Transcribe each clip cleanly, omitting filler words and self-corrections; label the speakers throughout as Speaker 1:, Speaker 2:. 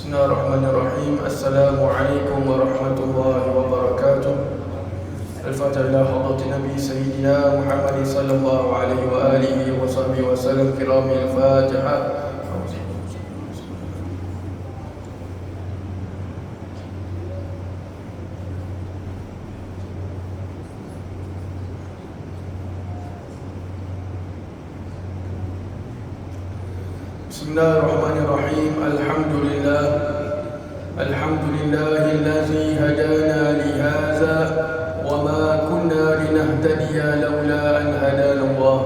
Speaker 1: Bismillahirrahmanirrahim. Assalamualaikum warahmatullahi wabarakatuh. Al-Fatihah ila hadrati Nabi Sayyidina Muhammad sallallahu alaihi wa alihi wa sahbihi wa sallam. Kiramil Fatihah. Bismillahirrahmanirrahim. Alhamdulillahi hadana li hadza wa ma kunna linahtadiya laula an hadana Allah.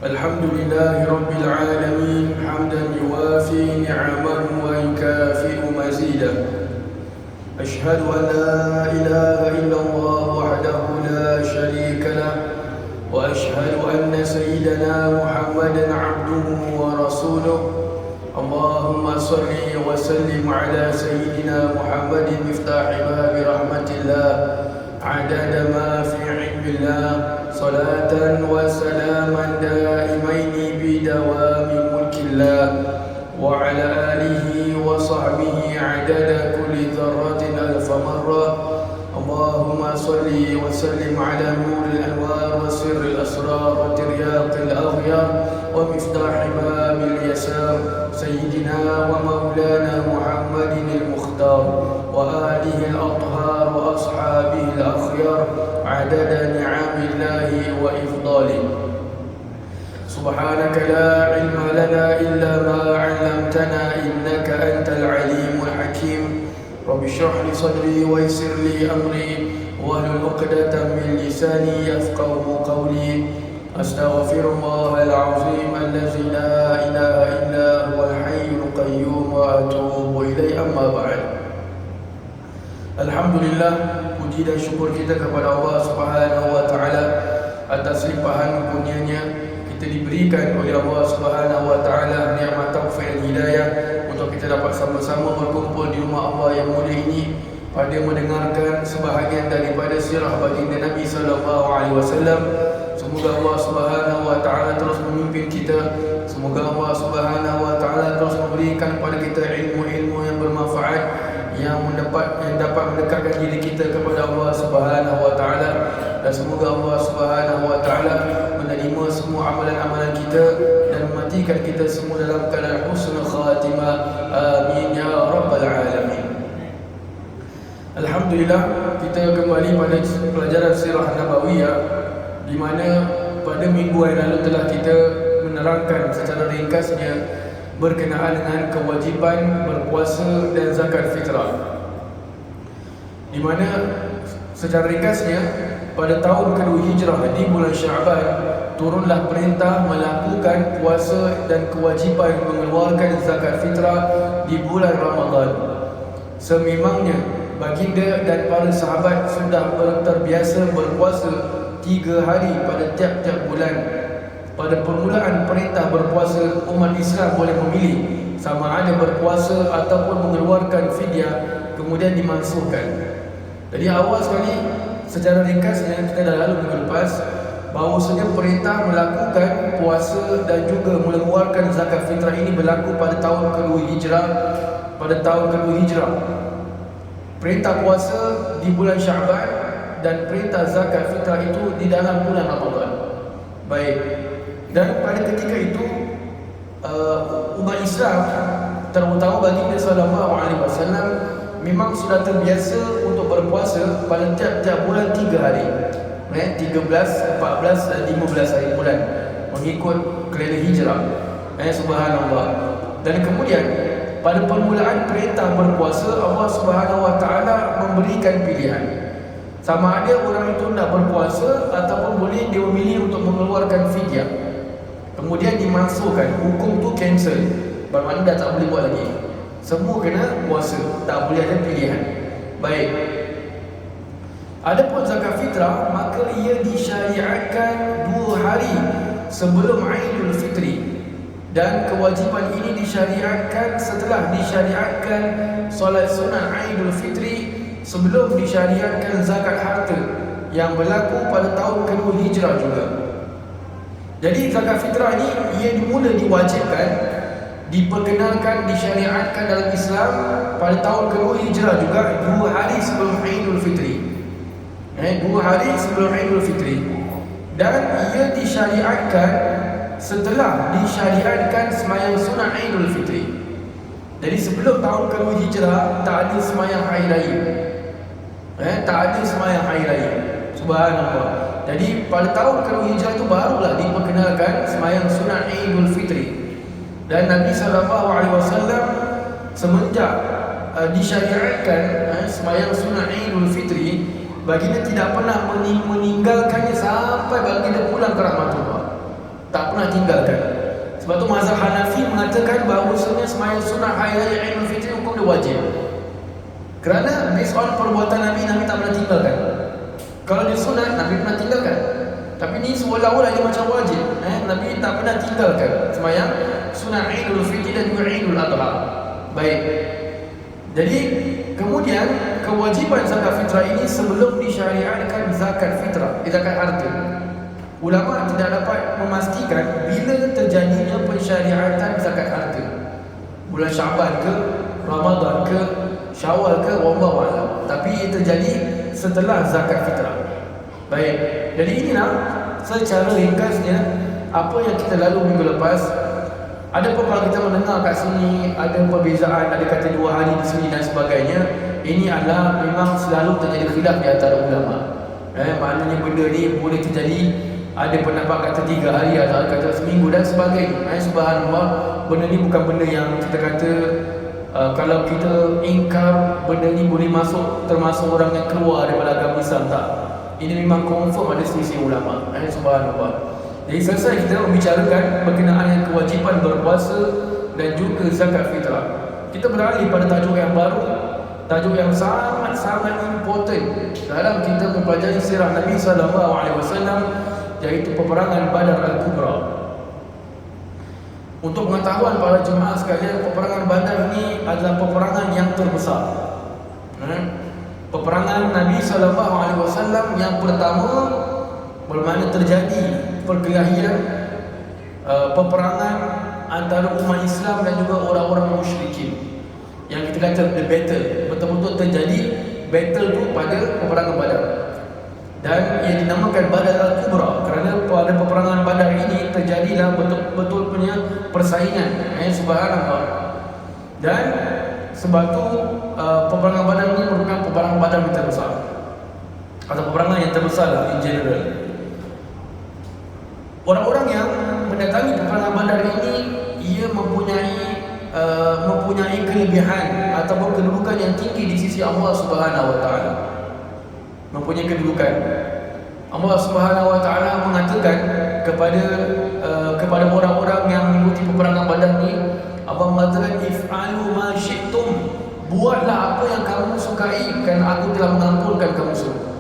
Speaker 1: Alhamdulillahi rabbil alamin hamdan yuwafi ni'amahu wa yukafi'u mazidah. Ashhadu an la ilaha illallah wahdahu la sharika lah wa ashhadu anna sayyidana Muhammadan abduhu wa rasuluh. Allahumma salli wa sallim ala sayyidina Muhammadin miftahi babi rahmatillah adada ma fi ilmillah salatan wa salaman daimaini bidawami mulkillah wa ala alihi wa sahbihi adada kulli dharratin alfa marra. Allahumma salli wa sallim ala nuril anwar wa sirril asrar wa tiryaqil aghyar wa miftahi babil yasar سيدنا ومولانا محمد المختار وآله الأطهار وأصحابه الأخيار عدد نعم الله وإفضاله. سبحانك لا علم لنا إلا ما علمتنا إنك أنت العليم الحكيم. رب اشرح لي صدري ويسر لي أمري واحلل عقدة من لساني يفقهوا قولي. أستغفر الله العظيم الذي لا إله إلا هو الحي القيوم وأتوب إليه. أما بعد. Alhamdulillah, puji dan syukur kita kepada Allah Subhanahu wa taala atas limpahan kurnia-Nya. Kita diberikan oleh Allah Subhanahu wa taala nikmat taufik dan hidayah untuk kita dapat sama-sama berkumpul di rumah Allah yang mulia ini pada mendengarkan sebahagian daripada sirah baginda Nabi sallallahu alaihi wasallam. Semoga Allah Subhanahu wa taala terus memimpin kita. Semoga Allah Subhanahu wa taala terus memberikan kepada kita ilmu-ilmu yang bermanfaat yang dapat mendekatkan diri kita kepada Allah Subhanahu wa taala, dan semoga Allah Subhanahu wa taala menerima semua amalan-amalan kita dan mematikan kita semua dalam keadaan husnul khatimah. Amin ya rabbal alamin. Alhamdulillah, kita kembali pada pelajaran sirah nabawiyah, di mana pada minggu yang lalu telah kita menerangkan secara ringkasnya berkenaan dengan kewajipan berpuasa dan zakat fitrah, di mana secara ringkasnya pada tahun kedua hijrah di bulan Syaban turunlah perintah melakukan puasa dan kewajipan mengeluarkan zakat fitrah di bulan Ramadan. Sememangnya baginda dan para sahabat sudah terbiasa berpuasa 3 hari pada tiap-tiap bulan. Pada permulaan perintah berpuasa, umat Islam boleh memilih sama ada berpuasa ataupun mengeluarkan fidyah, kemudian dimansuhkan. Jadi awal sekali secara ringkasnya kita dah lalu minggu lepas bahawasanya perintah melakukan puasa dan juga mengeluarkan zakat fitrah ini berlaku pada tahun kedua hijrah. Pada tahun kedua hijrah, perintah puasa di bulan Syaban dan perintah zakat fitrah itu di dalam bulan Ramadan. Baik. Dan pada ketika itu umat Islam, terutama baginda sallallahu alaihi wasallam, memang sudah terbiasa untuk berpuasa pada tiap-tiap bulan 3 hari. 13, 14 dan 15 hari bulan mengikut kalender hijrah. Subhanallah. Dan kemudian pada permulaan perintah berpuasa, Allah Subhanahu wa taala memberikan pilihan. Sama ada orang itu nak berpuasa ataupun boleh dia memilih untuk mengeluarkan fidyah. Kemudian dimansuhkan, hukum tu cancel, bermakna dah tak boleh buat lagi. Semua kena puasa, tak boleh ada pilihan. Baik. Adapun zakat fitrah, maka ia disyariatkan 2 hari sebelum Aidul Fitri, dan kewajipan ini disyariatkan setelah disyariatkan solat sunat Aidul Fitri, sebelum disyariatkan zakat harta yang berlaku pada tahun kedua hijrah juga. Jadi zakat fitrah ini ia mula diwajibkan diperkenalkan, disyariatkan dalam Islam pada tahun kedua Hijrah juga, 2 hari sebelum Idul Fitri. 2 hari sebelum Idul Fitri. Dan ia disyariatkan setelah disyariatkan sembahyang sunat Idul Fitri. Jadi sebelum tahun kedua Hijrah tak ada sembahyang hari raya. Tak ada sembahyang hari raya. Subhanallah. Jadi pada tahun kedua Hijrah itu barulah diperkenalkan sembahyang sunat Idul Fitri. Dan Nabi SAW semenjak disyariatkan sembahyang sunat Idul Fitri, baginda tidak pernah meninggalkannya sampai baginda pulang ke rahmatullah. Tak pernah tinggalkan. Sebab tu mazhab Hanafi mengatakan bahawasanya sembahyang sunat hari raya Idul Fitri hukum dia wajib. Kerana based on perbuatan Nabi, Nabi tak pernah tinggalkan. Kalau dia sunat, Nabi pernah tinggalkan. Tapi ni seolah-olah dia macam wajib. Nabi tak pernah tinggalkan sembahyang sunat Idul Fitri dan juga Idul Adha. Baik. Jadi kemudian kewajiban zakat fitrah ini sebelum disyariatkan zakat fitrah, zakat harta. Ulama tidak dapat memastikan bila terjadinya pensyariatan zakat harta. Bulan Syaban ke, Ramadan ke, Syawal ke, wallahu a'lam. Tapi ia terjadi setelah zakat fitrah. Baik. Jadi inilah secara ringkasnya apa yang kita lalu minggu lepas. Ada pun kalau kita mendengar kat sini ada perbezaan, ada kata 2 hari di sini dan sebagainya. Ini adalah memang selalu terjadi khilaf di antara ulama. Maknanya benda ni boleh terjadi, ada pendapat kata 3 hari, ada kata seminggu dan sebagainya. Subhanallah, benda ni bukan benda yang kita kata kalau kita ingkar benda ni boleh masuk termasuk orang yang keluar daripada agama Islam, tak. Ini memang confirm ada selisih ulama. Subhanallah. Jadi selesai kita membicarakan berkenaan yang kewajipan berpuasa dan juga zakat fitrah. Kita beralih pada tajuk yang baru, tajuk yang sangat-sangat important dalam kita mempelajari sirah Nabi SAW, iaitu peperangan Badar Al-Kubra. Untuk pengetahuan para jemaah sekalian, peperangan Badar ni adalah peperangan yang terbesar. Peperangan Nabi SAW yang pertama, bermakna terjadi perkelahian, peperangan antara umat Islam dan juga orang-orang musyrikin. Yang kita kata the battle, betul-betul terjadi battle tu pada peperangan Badar. Dan ia dinamakan Badar Al-Kubra kerana pada peperangan Badar ini terjadilah betul-betul punya persaingan. Subhanallah. Dan sebab tu peperangan Badar ini merupakan peperangan Badar yang terbesar, atau peperangan yang terbesar lah in general. Orang-orang yang mendatangi peperangan Badar ini, ia mempunyai kelebihan ataupun kedudukan yang tinggi di sisi Allah Subhanahu Wa Taala. Mempunyai kedudukan. Allah Subhanahu Wa Taala mengatakan kepada orang-orang yang mengikuti peperangan Badar ini, Allah mengatakan if'alu ma syi'tum, buatlah apa yang kamu sukai kerana aku telah mengampunkan kamu semua.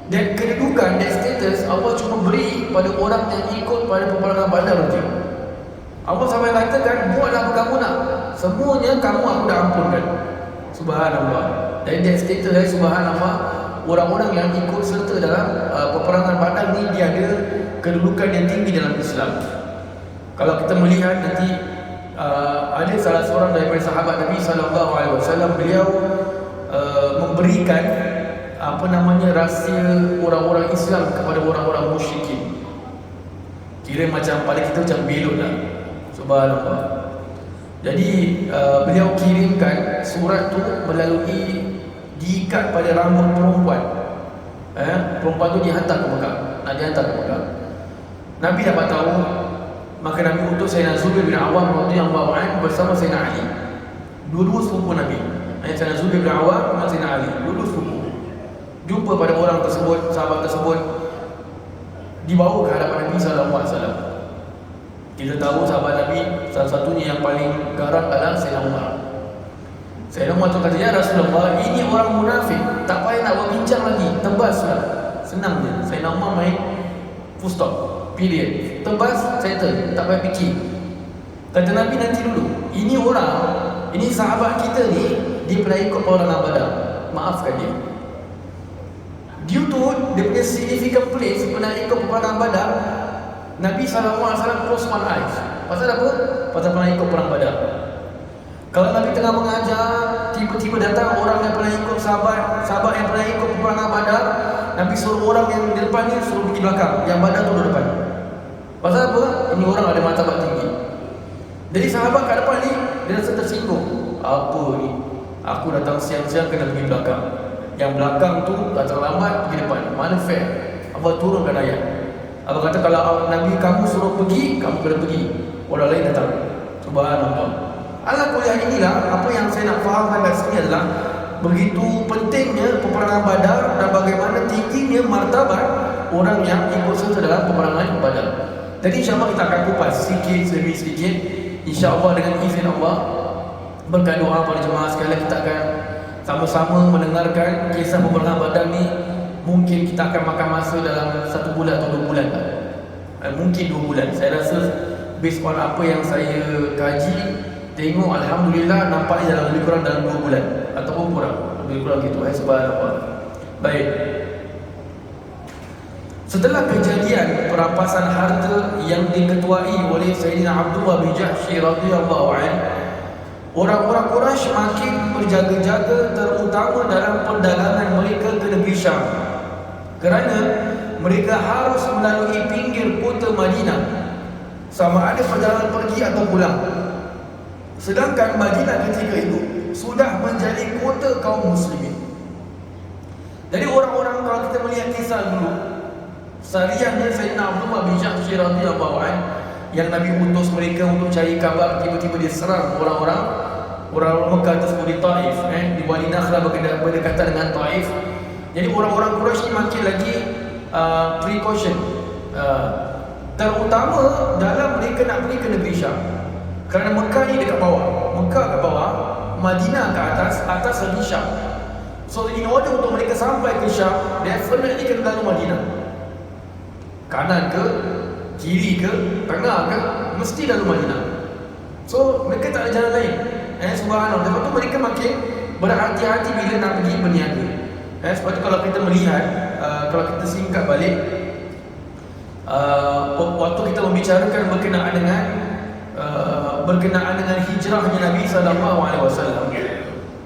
Speaker 1: Dan kedudukan dan status Allah cuma beri pada orang yang ikut pada peperangan Badar saja. Allah sampai katakan buatlah apa kamu nak, semuanya kamu aku dah ampunkan. Subhanallah. Dan that status, subhanallah, orang-orang yang ikut serta dalam peperangan Badar ni dia ada kedudukan yang tinggi dalam Islam. Kalau kita melihat nanti ada salah seorang daripada sahabat Nabi SAW, beliau memberikan rahsia orang-orang Islam kepada orang-orang musyrikin. Kira macam pada kita macam belot lah. Subhanallah. Jadi beliau kirimkan surat tu melalui diikat pada rambut perempuan. Perempuan tu dihantar ke Mekah. Nak dihantar ke Mekah. Nabi dapat tahu, maka Nabi utus Sayyidina Zubair bin Awam radhiyallahu anhu bersama Sayyidina Ali. Dua-dua sepupu Nabi. Sayyidina Zubair bin Awam dan Sayyidina Ali, dua-dua sepupu. Jumpa pada orang tersebut, sahabat tersebut, dibawa ke hadapan Nabi SAW. Kita tahu sahabat Nabi, salah satunya yang paling garang adalah Sayyidina Umar. Sayyidina Umar tu kata, ya Rasulullah, ini orang munafik, tak payah nak berbincang lagi, tebaslah. Senang je. Sayyidina Umar main full stop, period. Tebas, settle, tak payah fikir. Kata Nabi, nanti dulu, ini orang, ini sahabat kita ni, dia pernah ikut peperangan Badar, maafkan dia. Due to dia punya significant place pernah ikut peperangan Badar, Nabi SAW close one eyes. Pasal apa? Pasal pernah ikut perang Badar. Kalau Nabi tengah mengajar, tiba-tiba datang orang yang pernah ikut sahabat yang pernah ikut peperangan Badar, Nabi suruh orang yang di depan ni suruh pergi belakang, yang Badar tu di depan. Pasal apa? Ini orang ada martabat tinggi. Jadi sahabat kat depan ni dia rasa tersinggung. Apa ni? Aku datang siang-siang kena pergi belakang. Yang belakang tu datang lambat pergi depan. Mana fair? Abah turunkan ayat. Abah kata kalau Nabi kamu suruh pergi, kamu kena pergi. Orang lain datang. Subhanallah. Ala kuliah inilah apa yang saya nak fahamkan kat sini adalah begitu pentingnya peperangan Badar dan bagaimana tingginya martabat orang yang ikut serta dalam peperangan Badar. Jadi insya-Allah kita akan kupas sikit demi sedikit. Insya-Allah dengan izin Allah, berkat doa para jemaah sekalian, kita akan sama-sama mendengarkan kisah peperangan Badar ni. Mungkin kita akan makan masa dalam 1 bulan atau 2 bulan. Mungkin 2 bulan. Saya rasa based on apa yang saya kaji, tengok alhamdulillah nampaknya dalam lebih kurang dalam 2 bulan ataupun kurang, lebih kurang gitu. Subhanallah. Baik. Setelah kejadian perampasan harta yang diketuai oleh Sayyidina Abdullah bin Jahsy radhiyallahu anhu, orang-orang Quraisy makin berjaga-jaga, terutama dalam perdagangan mereka ke negeri Syam. Kerana mereka harus melalui pinggir kota Madinah, sama ada perjalanan pergi atau pulang. Sedangkan Madinah ketika itu sudah menjadi kota kaum muslimin. Jadi orang-orang, kalau kita melihat kisah dulu, Sariyahnya Sayyidina Abdullah bin Jahsy radhiyallahu anhu yang Nabi utus mereka untuk cari kabar, tiba-tiba dia serang orang-orang Mekah tersebut di Taif, di Wadi Nakhlah berdekatan dengan Taif. Jadi orang-orang Quraisy ni makin lagi precaution, terutama dalam mereka nak pergi ke negeri Syam. Kerana Mekah ni dekat bawah, Mekah kat bawah, Madinah ke atas, atas lagi Syam. So in order untuk mereka sampai ke Syam, definitely kena lalu Madinah. Kanan ke, kiri ke, tengah ke, mesti lalu Madinah. So mereka tak ada jalan lain. Subhanallah. Lepas tu mereka makin berhati-hati bila nak pergi berniaga. Sebab tu kalau kita melihat, kalau kita singkat balik, waktu kita membicarakan berkenaan dengan hijrahnya Nabi SAW,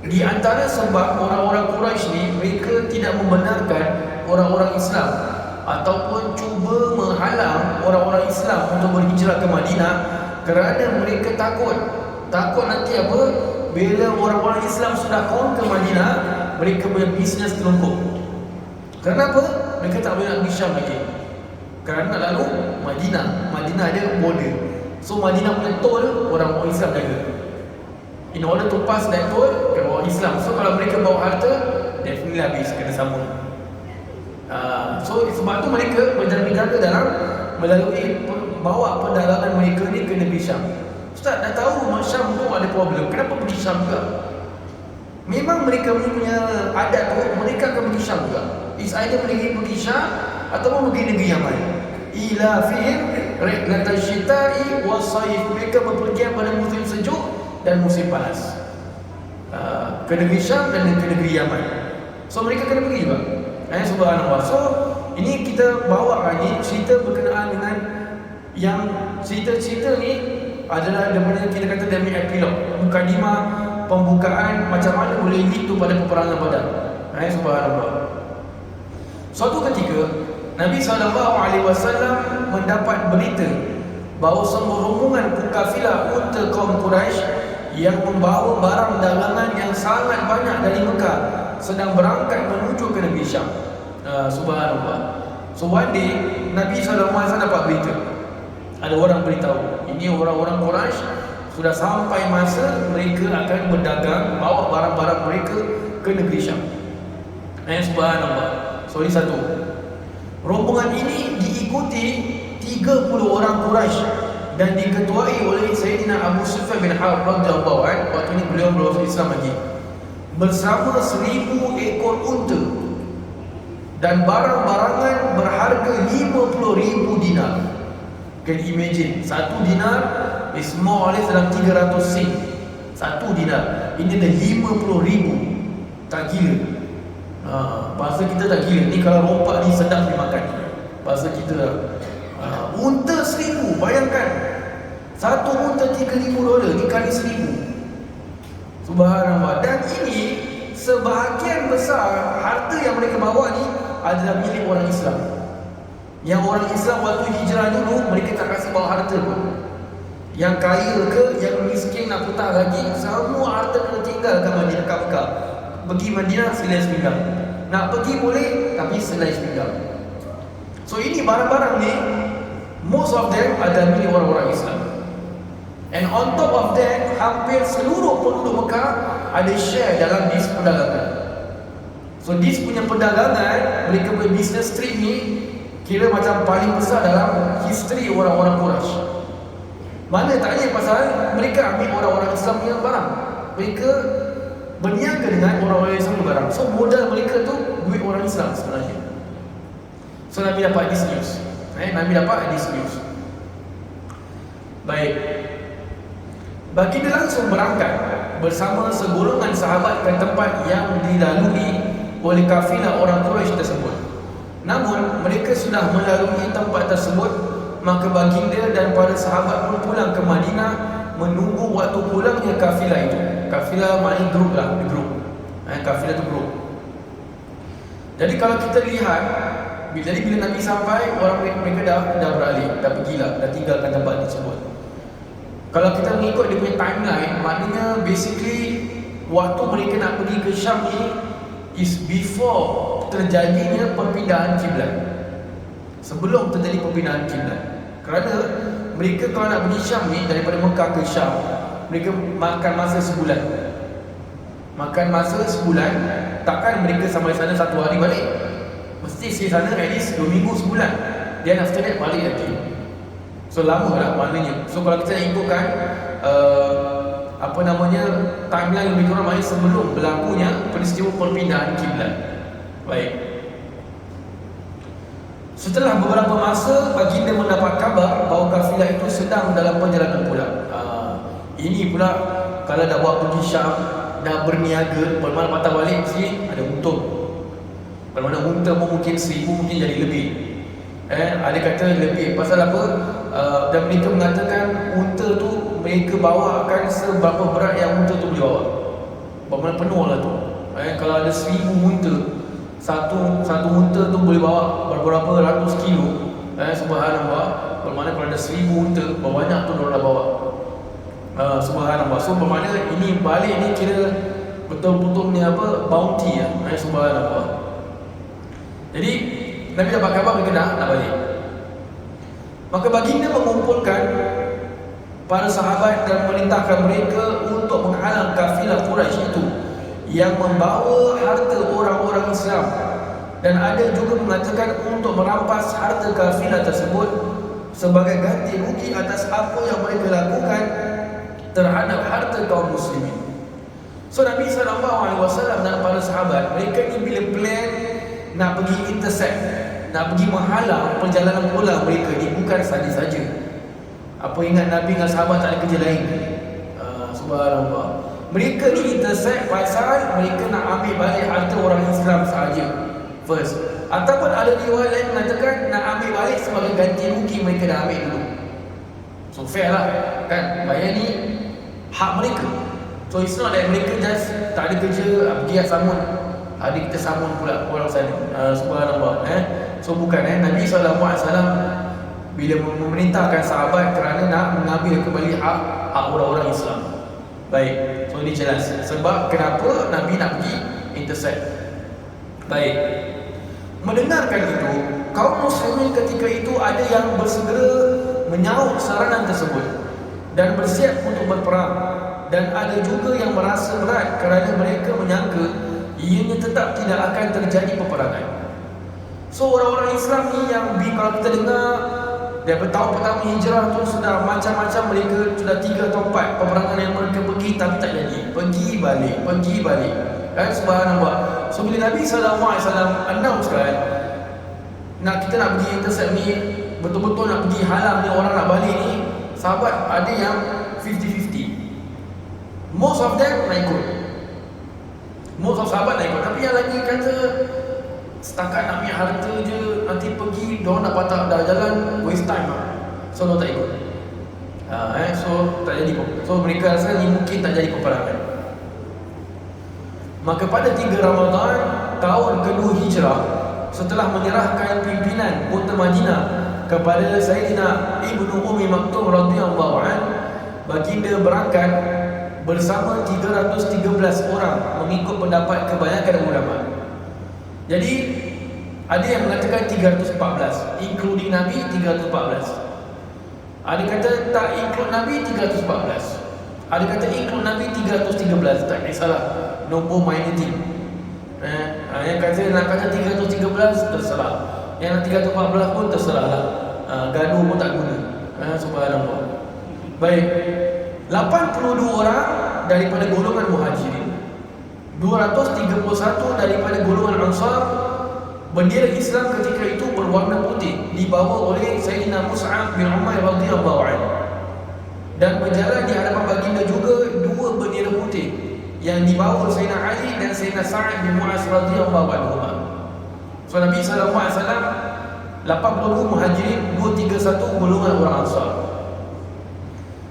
Speaker 1: di antara sebab orang-orang Quraisy ni, mereka tidak membenarkan orang-orang Islam ataupun cuba menghalang orang-orang Islam untuk berhijrah ke Madinah, kerana mereka takut nanti apa, bila orang-orang Islam sudah ke Madinah, mereka punya bisnes terlungkup. Kenapa? Mereka tak boleh nak pergi Syam lagi, kerana lalu Madinah ada border. So Madinah punya tol orang-orang Islam jaga. In order to pass that toll, orang Islam. So kalau mereka bawa harta, definitely habis, kena sambung. So sebab tu mereka berjaga-jaga dalam melalui bawa perdagangan mereka ni ke negeri Syam. Ustaz, dah tahu Syam tu ada problem, kenapa pergi Syam juga? Memang mereka punya adat tu, mereka akan pergi Syam juga. Is either mereka pergi Syam ataupun pergi negeri Yaman. Ila fihim rihlata syita'i was-sayf. Mereka berpergian pada musim sejuk dan musim panas, ke negeri Syam dan ke negeri Yaman. So mereka kena pergi juga. Subhanallah. So ini kita bawa lagi cerita berkenaan dengan yang cerita-cerita ni adalah daripada kita kata demi epilog, mukadimah, pembukaan macam mana boleh lead tu pada peperangan Badar. Subhanallah. Suatu ketika Nabi SAW mendapat berita bahawa sebuah rombongan kafilah unta kaum Quraisy yang membawa barang dagangan yang sangat banyak dari Mekah sedang berangkat menuju ke negeri Syam. Subhanallah. So one day Nabi SAW dapat berita, ada orang beritahu, ini orang-orang Quraisy sudah sampai masa mereka akan berdagang, bawa barang-barang mereka ke negeri Syam. Subhanallah. So ini satu. Rombongan ini diikuti 30 orang Quraisy dan diketuai oleh Sayyidina Abu Sufyan bin Harb radhiyallahu anhu. Waktu ini beliau belum Islam lagi, bersama 1000 ekor unta dan barang-barangan berharga 50,000 dinar. Can you imagine? 1 dinar is more or less dalam 300 sen. 1 dinar, ini dah 50,000. Tak gila. Bahasa kita tak gila. Ni kalau rompak ni sedap dimakan. Bahasa kita unta 1000, bayangkan. Satu unta $3,000 dikali 1,000. Subhanallah. Dan ini sebahagian besar harta yang mereka bawa ni adalah milik orang Islam. Yang orang Islam waktu hijrah dulu, mereka tak kasih bawa harta pun. Yang kaya ke, yang miskin nak putar lagi, semua harta kena tinggalkan Madinah kat Mekah. Pergi Madinah selai sepinggang. Nak pergi boleh, tapi selai sepinggang. So ini barang-barang ni, most of them adalah milik orang-orang Islam. And on top of that, hampir seluruh penduduk Mekah ada share dalam dis perdagangan. So dis punya perdagangan, mereka punya business street ni kira macam paling besar dalam history orang-orang Quraisy. Mana tanya pasal mereka ambil orang-orang Islam punya barang. Mereka berniaga dengan orang-orang Islam punya barang. So modal mereka tu duit orang Islam sebenarnya. So Nabi dapat this news. Nabi dapat this news. Baik. Baginda langsung berangkat bersama segolongan sahabat ke tempat yang dilalui oleh kafilah orang Quraisy tersebut. Namun mereka sudah melalui tempat tersebut, maka baginda dan para sahabat pun pulang ke Madinah menunggu waktu pulangnya kafilah itu. Kafilah maknanya grup lah, grup. Kafilah itu grup. Jadi kalau kita lihat, jadi bila Nabi sampai, orang mereka dah beralih, dah pergilah, dah tinggalkan tempat tersebut. Kalau kita mengikut dia punya timeline, maknanya basically waktu mereka nak pergi ke Syam ni is before terjadinya perpindahan kiblat. Sebelum terjadi perpindahan kiblat. Kerana mereka kalau nak pergi Syam ni, daripada Mekah ke Syam, mereka makan masa sebulan. Makan masa sebulan, takkan mereka sampai sana satu hari balik. Mesti stay sana at least 2 minggu sebulan. Then after that balik lagi. So lama lah maknanya. So kalau kita nak ikutkan timeline lebih kurang maknanya sebelum berlakunya peristiwa perpindahan kiblat. Baik. Setelah beberapa masa, baginda mendapat kabar bahawa kafilah itu sedang dalam perjalanan pulang. Ini pula kalau dah buat pergi Syam, dah berniaga, bermakna patah balik mesti ada untung. Bermakna unta pun mungkin 1,000, mungkin jadi lebih. Ada kata lebih. Pasal apa? Dan mereka mengatakan unta tu mereka bawa akan seberapa berat yang unta tu boleh bawa. Bermakna penuh lah tu. Kalau ada 1,000 unta, satu unta tu boleh bawa berapa ratus kilo. Subhanallah. Bermakna kalau ada 1,000 unta, berapa banyak tu diorang dah bawa. Subhanallah. So bermakna ini balik ni kira betul-betul ni bounty ya. Subhanallah. Jadi Nabi dapat kabar mereka nak balik. Maka baginda mengumpulkan para sahabat dan memerintahkan mereka untuk menghalang kafilah Quraisy itu yang membawa harta orang-orang Islam, dan ada juga mengatakan untuk merampas harta kafilah tersebut sebagai ganti rugi atas apa yang mereka lakukan terhadap harta kaum muslimin. So Nabi SAW dan para sahabat, mereka ni bila plan nak pergi intercept, nak pergi menghalang perjalanan pulang mereka ni bukan saja-saja. Apa ingat Nabi dengan sahabat tak ada kerja lain? Subhanallah. Mereka ni intercept pasal mereka nak ambil balik harta orang Islam sahaja first. Ataupun ada riwayat lain mengatakan nak ambil balik sebagai ganti rugi mereka dah ambil dulu. So fair lah kan, bayar ni hak mereka. So it's not that mereka just tak ada kerja, pergi samun, ada kita samun pula orang sana. Subhanallah. So bukan. Nabi SAW bila memerintahkan sahabat kerana nak mengambil kembali hak orang-orang Islam. Baik, so ini jelas sebab kenapa Nabi nak pergi intercept. Baik. Mendengarkan itu, kaum muslimin ketika itu ada yang bersegera menyahut saranan tersebut dan bersiap untuk berperang, dan ada juga yang merasa berat kerana mereka menyangka ianya tetap tidak akan terjadi peperangan. So orang-orang Islam ni yang kalau kita dengar daripada tahun pertama hijrah tu sudah macam-macam, mereka sudah 3 atau 4 peperangan yang mereka pergi tapi tak jadi. Pergi balik. Kan subhanallah. So bila Nabi SAW announce kan, kita nak pergi intercept ni, betul-betul nak pergi halang ni orang nak balik ni, sahabat ada yang 50-50. Most of them nak ikut. Most of sahabat nak ikut. Tapi yang lagi kata setakat nak punya harta je, nanti pergi diorang dah patah dah jalan, waste time lah. So diorang tak ikut. So tak jadi. So mereka rasa ni mungkin tak jadi peperangan. Maka pada 3 Ramadan tahun kedua Hijrah, setelah menyerahkan pimpinan kota Madinah kepada Sayyidina Ibnu Ummi Maktum radhiyallahu an, baginda berangkat bersama 313 orang mengikut pendapat kebanyakan ulama. Jadi ada yang mengatakan 314, including Nabi 314. Ada kata tak include Nabi 314. Ada kata include Nabi 313. Tak kisahlah, nombor minority. Yang kata nak kata 313 terserah, yang nak 314 pun terserahlah. Gaduh pun tak guna. Subhanallah. Baik, 82 orang daripada golongan Muhajirin, 231 daripada golongan Ansar. Bendera Islam ketika itu berwarna putih, dibawa oleh Sayyidina Mus'ab bin Umair radhiyallahu anhu. Dan berjalan di hadapan baginda juga 2 bendera putih yang dibawa oleh Sayyidina Ali dan Sayyidina Sa'ad bin Mu'az radhiyallahu anhu. So Nabi sallallahu alaihi wasallam 82 Muhajirin, 231 golongan orang Ansar.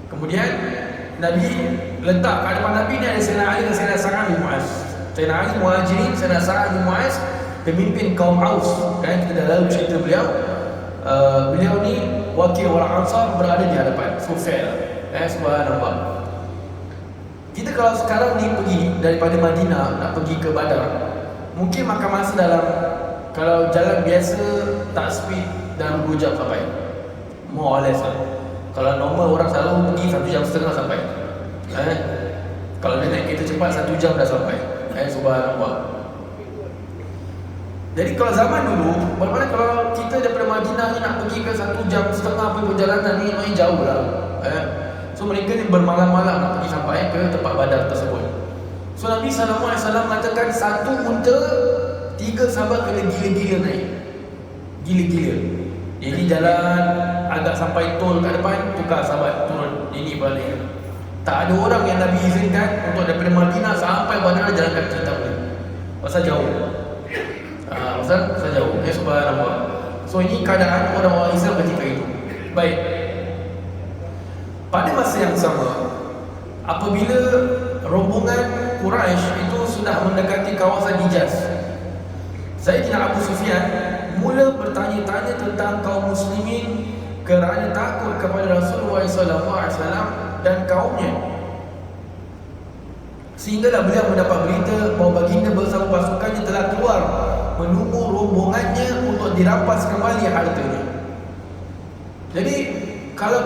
Speaker 1: Kemudian Nabi letak ke hadapan Nabi ni ada Sayyidina Ali dan Sayyidina Sa'ad bin Mu'az. Sayyidina Ali Muhajirin, Sayyidina Sa'ad bin Mu'az pemimpin kaum Aus, kan kita dah lalu cerita beliau. Beliau ni wakil orang Ansar berada di hadapan. So fair lah. Subhanallah. Kita kalau sekarang ni pergi daripada Madinah nak pergi ke Badar, mungkin makan masa dalam, kalau jalan biasa tak speed, dalam 2 jam sampai, more or less lah. Kalau normal orang selalu pergi 1,5 jam sampai. Kalau dia naik kereta cepat 1 jam dah sampai. Subhanallah. Jadi kalau zaman dulu, bagaimana kalau kita daripada Madinah ni nak pergi ke 1,5 jam perjalanan ni, memang jauh lah. So mereka ni bermalam-malam nak pergi sampai ke tempat Badar tersebut. So Nabi SAW mengatakan satu unta, 3 sahabat kena gila-gila naik. Gila-gila. Jadi jalan agak sampai tol kat depan, tukar sahabat turun, ini balik. Tak ada orang yang Nabi izinkan untuk daripada Madinah sampai Badar jalan kaki, tak boleh. Pasal jauh. Pasal jauh. Subhanallah. So ini keadaan orang-orang Islam ketika itu. Baik. Pada masa yang sama, apabila rombongan Quraisy itu sudah mendekati kawasan Hijaz, Sayyidina Abu Sufyan mula bertanya-tanya tentang kaum muslimin kerana takut kepada Rasulullah SAW dan kaumnya. Sehinggalah beliau mendapat berita bahawa baginda bersama pasukannya telah keluar menunggu rombongannya untuk dirampas kembali hartanya. Jadi kalau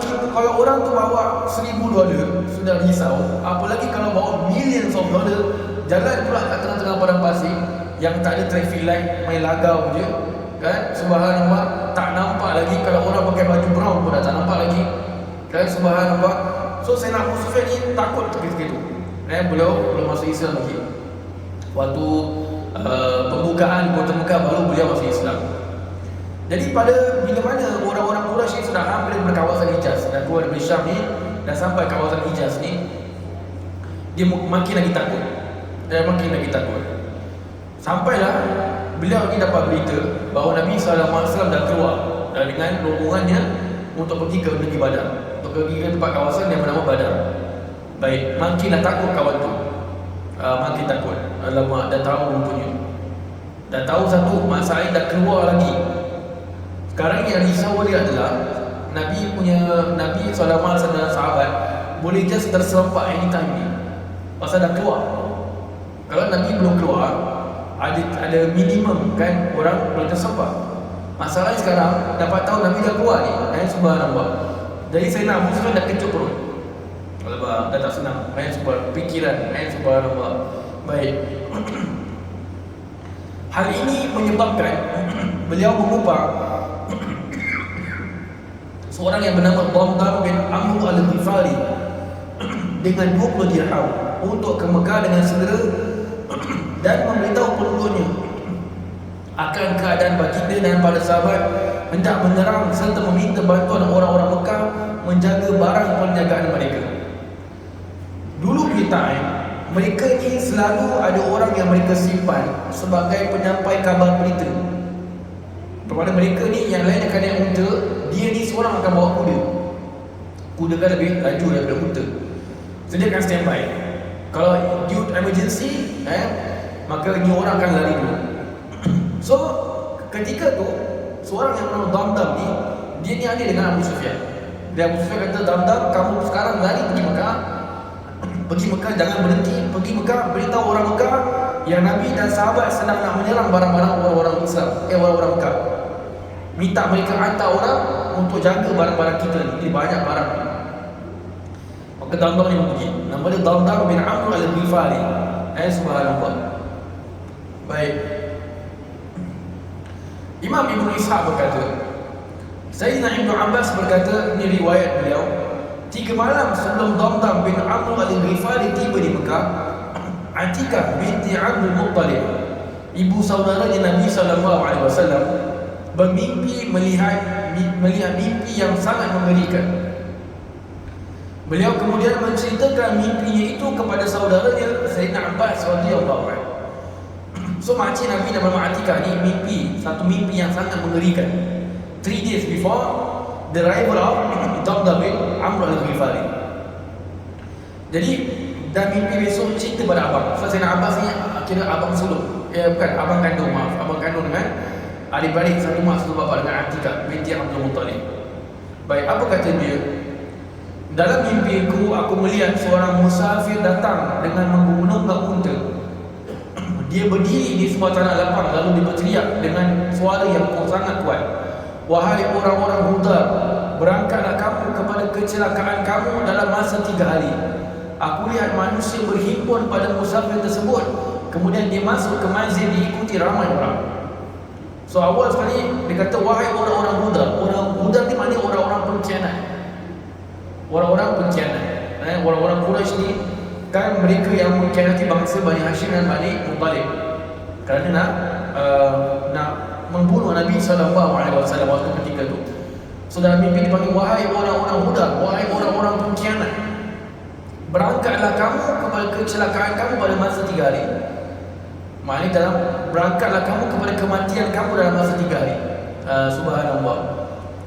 Speaker 1: orang tu bawa $1,000 sudah risau, apalagi kalau bawa millions of dollar, jalan pula kat tengah-tengah padang pasir yang tak ada traffic light, main lagau je, kan? Subhanallah, tak nampak lagi. Kalau orang pakai baju brown pun dah tak nampak lagi, kan? Subhanallah. So Sayyidina Abu Sufyan ni takut ketika itu. Beliau belum masuk Islam lagi. Waktu pembukaan kota Mekah baru beliau masuk Islam. Jadi pada bila mana orang-orang Quraisy sudah hampir berkawasan Hijaz dan keluar dari Syam ni dan sampai kawasan Hijaz ni, dia makin lagi takut. Sampailah beliau ni dapat berita bahawa Nabi SAW dah keluar dengan rombongannya untuk pergi ke negeri Badar, untuk pergi ke tempat kawasan yang bernama Badar. Baik, makinlah takut kawan tu. Makin takut. Alamak, dah tahu rupanya. Dah tahu satu, masalah dah keluar lagi. Sekarang yang risau dia adalah Nabi SAW dan sahabat boleh just terserempak anytime ni, pasal dah keluar. Kalau Nabi belum keluar, ada minimum kan orang boleh terserempak. Masalahnya sekarang dapat tahu Nabi dah keluar ni, subhanallah. Jadi saya nak Muslim dah kecut perut. Alamak, dah tak senang. Pikiran, subhanallah. Baik. Hal ini menyebabkan beliau mengubah seorang yang bernama Dhamdam bin Amr al-Ghifari dengan 20 dirham untuk ke Mekah dengan segera dan memberitahu penduduknya akan keadaan baginda dan para sahabat hendak menyerang serta meminta bantuan orang-orang Mekah menjaga barang perniagaan mereka. Dulu kita mereka ni selalu ada orang yang mereka simpan sebagai penyampai kabar berita. Kepada mereka ni yang lain akan naik unta, dia ni seorang akan bawa kuda. Kuda kan lebih laju daripada unta. Sediakan standby. Kalau due emergency, maka ni orang akan lari dulu. So ketika tu seorang yang bernama Damdam ni, dia ni ada dengan Abu Sufyan. Dia Abu Sufyan kata, Damdam, kamu sekarang lari pergi Mekah. Pergi Mekah, jangan berhenti. Pergi Mekah, beritahu orang Mekah yang Nabi dan sahabat sedang nak menyerang barang-barang orang-orang Islam, orang-orang Mekah. Minta mereka hantar orang untuk jaga barang-barang kita ni. Ini banyak barang. Maka Damdam ni pergi. Nama dia Damdam bin Amr al-Ghifari. Subhanallah. Baik. Imam Ibn Ishaq berkata, Sayyidina Ibn Abbas berkata, ini riwayat beliau, 3 malam sebelum Damdam bin Amr al-Ghifari tiba di Mekah, Atikah binti Abdul Muttalib, ibu saudaranya Nabi SAW, bermimpi melihat mimpi yang sangat mengerikan. Beliau kemudian menceritakan mimpinya itu kepada saudaranya Sayyidina Abbas radhiyallahu anhu. So makcik Nabi dan Mama Atikah ni satu mimpi yang sangat mengerikan. 3 days before the arrival of Damdam bin Amr al-Ghifari. Jadi dan mimpi besok cerita pada abang. So Sayyidina Abbas ni kira abang sulung. Bukan, abang kandung, maaf. Abang kandung dengan adik-beradik satu mak satu bapa dengan Atikah binti Abdul Muttalib. Baik, apa kata dia? Dalam mimpiku aku melihat seorang musafir datang dengan menunggang unta. Dia berdiri di sebuah tanah lapang lalu dia berteriak dengan suara yang sangat kuat. Wahai orang-orang Hudar, berangkatlah kamu kepada kecelakaan kamu dalam masa 3 hari. Aku lihat manusia berhimpun pada musafir tersebut. Kemudian dia masuk ke masjid diikuti ramai orang. So awal sekali dia kata, wahai orang-orang Hudar. Orang Hudar ni maknanya orang-orang pengkhianat. Orang-orang pengkhianat. Orang-orang Quraisy ni kan mereka yang mengkhianati bangsa Bani Hashim dan Bani Muttalib kerana nak membunuh Nabi SAW waktu ketika itu. So dalam mimpi dipanggil, wahai orang-orang Hudar, wahai orang-orang pengkhianat, berangkatlah kamu kepada kecelakaan kamu pada masa 3 hari. Maknanya dalam berangkatlah kamu kepada kematian kamu dalam masa 3 hari. Subhanallah.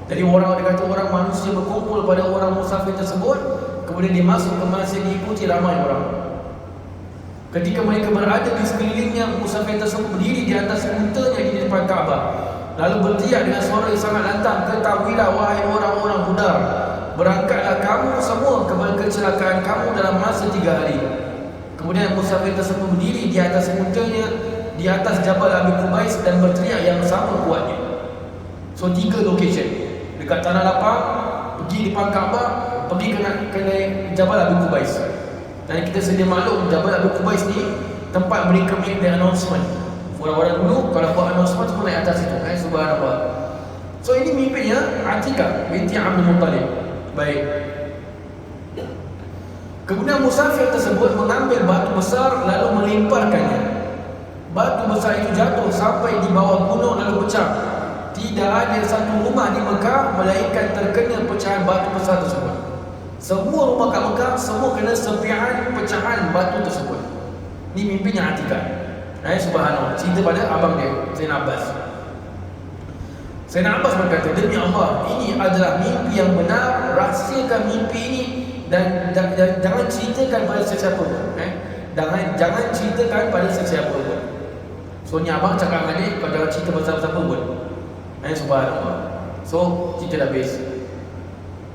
Speaker 1: Jadi orang dia kata orang manusia berkumpul pada orang musafir tersebut, kemudian dia masuk ke masjid diikuti ramai orang. Ketika mereka berada di sekelilingnya, musafir tersebut berdiri di atas untanya di depan Kaabah, lalu berteriak dengan suara yang sangat lantang, ketahuilah wahai orang-orang Hudar, berangkatlah kamu semua kepada kecelakaan kamu dalam masa 3 hari. Kemudian musafir tersebut berdiri di atas untanya di atas Jabal Abi Qubais dan berteriak yang sama kuatnya. So 3 location, dekat tanah lapang, pergi depan Kaabah, pergi ke Jabal Abi Qubais. Dan kita sedia maklum Jabal Abi Qubais ni tempat mereka make the announcement. Orang-orang dulu kalau buat announcement semua naik atas itu. Subhanallah. So ini mimpinya Atikah binti Abdul Muttalib. Baik. Kemudian musafir tersebut mengambil batu besar lalu melemparkannya. Batu besar itu jatuh sampai di bawah gunung lalu pecah. Tidak ada satu rumah di Mekah melainkan terkena pecahan batu besar tersebut. Semua rumah kat Mekah semua kena serpihan pecahan batu tersebut. Ini mimpinya Atikah. Subhanallah. Cerita pada abang dia, Sayyidina Abbas. Sayyidina Abbas berkata, demi Allah, ini adalah mimpi yang benar. Rahsiakan mimpi ini dan jangan ceritakan pada sesiapa pun. Jangan ceritakan pada sesiapa pun. So ni abang cakap dengan dia, kau jangan cerita pasal siapa pun. Subhanallah. So cerita dah habis.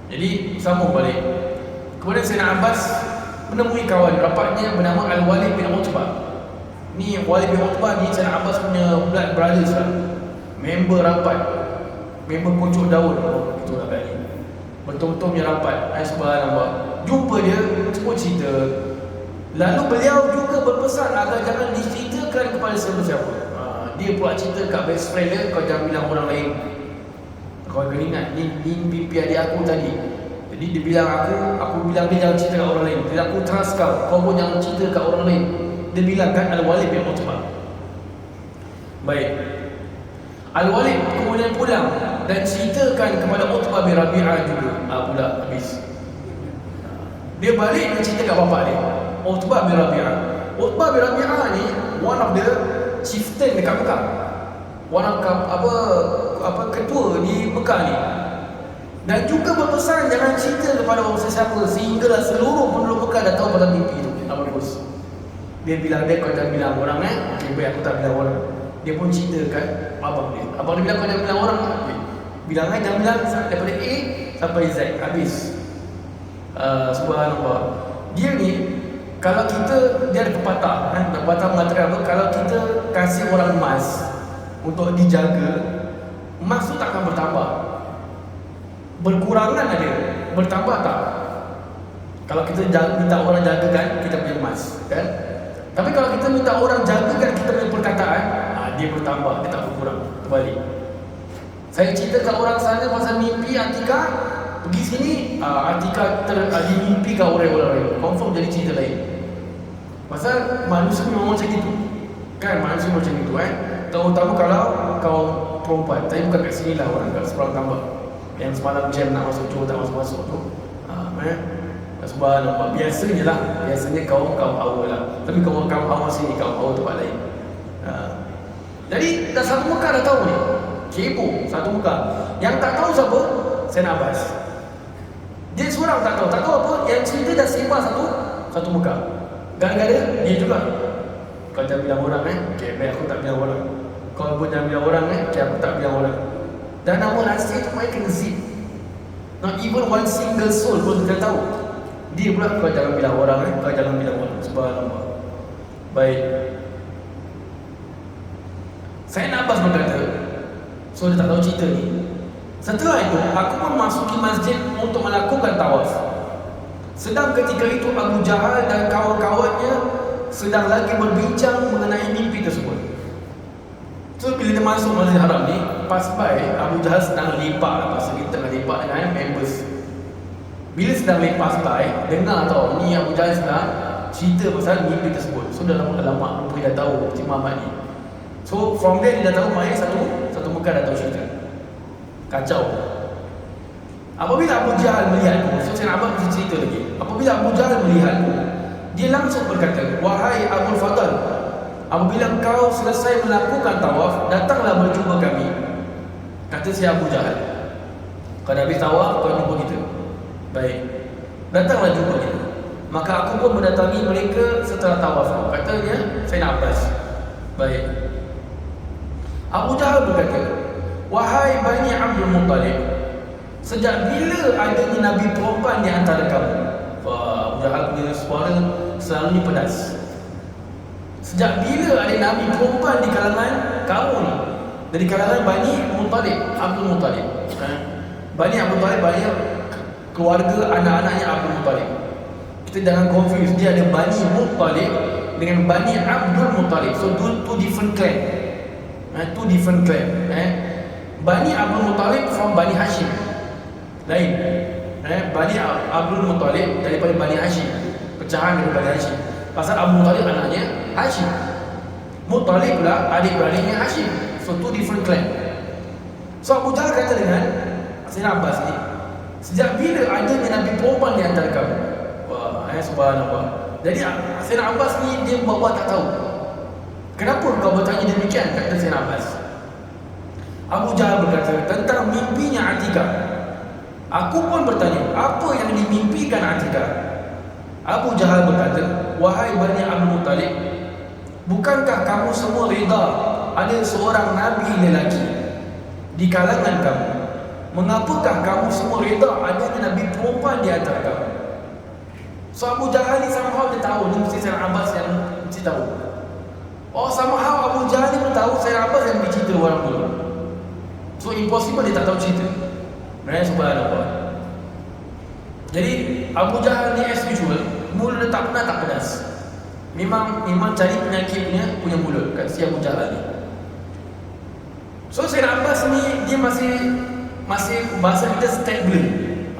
Speaker 1: Jadi sambung balik. Kemudian Sayyidina Abbas menemui kawan rapatnya bernama Al-Walid bin Utbah. Ni Walid bin Utbah ni Sayyidina Abbas punya blood brothers lah. Member rapat, member kocok daun. Itulah kali betul-betul punya rapat. Subhanallah. Jumpa dia, semua cerita. Lalu beliau juga berpesan agar jangan diceritakan kepada siapa-siapa. Dia pula cerita kat best friend dia, kau jangan bilang orang lain. Kau kena ingat, ni mimpi adik aku tadi. Jadi dia bilang aku bilang dia jangan cerita kat orang lain. Dia aku trust kau pun jangan cerita kat orang lain. Dia bilang kan Al-Walid bin Utbah. Baik. Al-Walid kemudian pulang dan ceritakan kepada Utbah bin Rabi'ah juga. Pula habis. Dia balik dan cerita kat bapak dia, Utbah bin Rabi'ah. Utbah bin Rabi'ah ni one of the chieftain dekat Mekah. One of ketua di Mekah ni. Dan juga berpesan jangan cerita kepada orang sesiapa, sehinggalah seluruh penduduk Mekah dah tahu pasal mimpi itu. Bagus. Dia bilang dia, kau jangan bilang orang okay, baik, aku tak bilang orang. Dia pun ceritakan abang dia. Abang dia bilang kau jangan bilang orang. Okay. Bilang jangan bilang daripada A sampai Z, habis. Subhanallah. Dia ni, kalau kita, dia ada pepatah pepatah mengatakan apa, kalau kita kasih orang emas untuk dijaga, emas tu takkan bertambah, berkurangan ada, bertambah tak. Kalau kita minta orang jagakan kita punya emas, kan? Tapi kalau kita minta orang jagakan kita punya perkataan, dia bertambah, dia tak berkurang, terbalik. Saya ceritakan orang sana pasal mimpi Atikah, pergi sini, Atikah dimimpikan orang-orang, confirm jadi cerita lain. Pasal manusia memang macam itu, kan? Manusia macam itu, terutama kalau kau perempuan. Saya bukan kat sini lah, orang kat seberang tambak yang semalam jam nak masuk cowok tak masuk-masuk tu. Subhanallah, biasanya lah, biasanya kaum awal lah. Tapi kaum awal sini, kaum awal tempat lain. Jadi dah satu Mekah dah tahu ni, cebo satu Mekah. Yang tak tahu siapa? Sayyidina Abbas. Dia seorang tak tahu apa. Yang cerita dah sebar satu Mekah. Gara-gara dia juga. Kau jangan bilang orang, okay, baik, aku tak bilang orang. Kau pun jangan bilang orang, okay, aku tak bilang orang. Dan nama rahsia tu mereka kena zip. Not even one single soul pun kita tahu. Dia pula, kau jangan bilang orang, kau jangan bilang orang. Subhanallah. Baik. Sayyidina Abbas berkata, so dia tak tahu cerita ni. Setelah itu, aku pun masuki masjid untuk melakukan tawaf. Sedang ketika itu Abu Jahal dan kawan-kawannya sedang lagi berbincang mengenai mimpi tersebut. So bila dia masuk Masjid Haram ni, pas by Abu Jahal sedang lepak lah, pasal dia tengah lepak dengan members. Bila sedang lepas by, dengar tau ni Abu Jahal sedang cerita pasal mimpi tersebut. So dah lama rupanya dah tahu Cik Muhammad ni. So from there dia dah tahu main satu Mekah dah tahu cerita. Kacau. Apabila Abu Jahal melihatku, so saya nak abang mesti cerita lagi. Apabila Abu Jahal melihatku, dia langsung berkata, wahai Abu Fadl, apabila kau selesai melakukan tawaf, datanglah berjumpa kami. Kata si Abu Jahal, kau dah habis tawaf, kau jumpa kita. Baik, datanglah jumpa kita. Maka aku pun mendatangi mereka setelah tawaf. Katanya Sayyidina Abbas. Baik. Abu Jahal berkata, wahai Bani Abdul Muttalib, sejak bila adanya Nabi perempuan di antara kamu? Abu Jahal punya suara selalunya pedas. Sejak bila ada Nabi perempuan di kalangan kamu ni? Dari kalangan Bani Muttalib, Abdul Muttalib. Bani Abdul Muttalib banyak keluarga anak-anaknya Abdul Muttalib. Kita jangan confuse, dia ada Bani Muttalib dengan Bani Abdul Muttalib. So two different clan. Two different clan. Bani Abdul Muttalib from Bani Hashim. Lain. Bani Abdul Muttalib daripada Bani Hashim. Pecahan dari Bani Hashim. Pasal Abu Muttalib anaknya Hashim. Muttalib pula adik-beradiknya Hashim. So two different clan. So Abu Jahal kata dengan Sayyidina Abbas ni, sejak bila adanya Nabi perempuan di antara kamu? Wah, subhanallah. Jadi Sayyidina Abbas ni dia buat tak tahu. Kenapa kau bertanya demikian? Kata Sayyidina Abbas. Abu Jahal berkata tentang mimpinya Atikah. Aku pun bertanya, apa yang dimimpikan Atikah? Abu Jahal berkata, wahai Bani Abdul Muttalib, bukankah kamu semua reda ada seorang Nabi lelaki di kalangan kamu? Mengapakah kamu semua reda adanya Nabi perempuan di antara kamu? So Abu Jahal ni somehow dia tahu, ni mesti Sayyidina Abbas yang mesti tahu. Oh, somehow Abu Jahal ni pun tahu Sayyidina Abbas yang bercerita orang dulu. So impossible dia tak tahu cerita. Mereka subhanallah. Jadi Abu Jahal ni as usual, mulut dia tak pernah tak pedas. Memang cari penyakitnya punya mulut kat si Abu Jahal ni. So Sayyidina Abbas ni dia masih bahasa kita stagnan.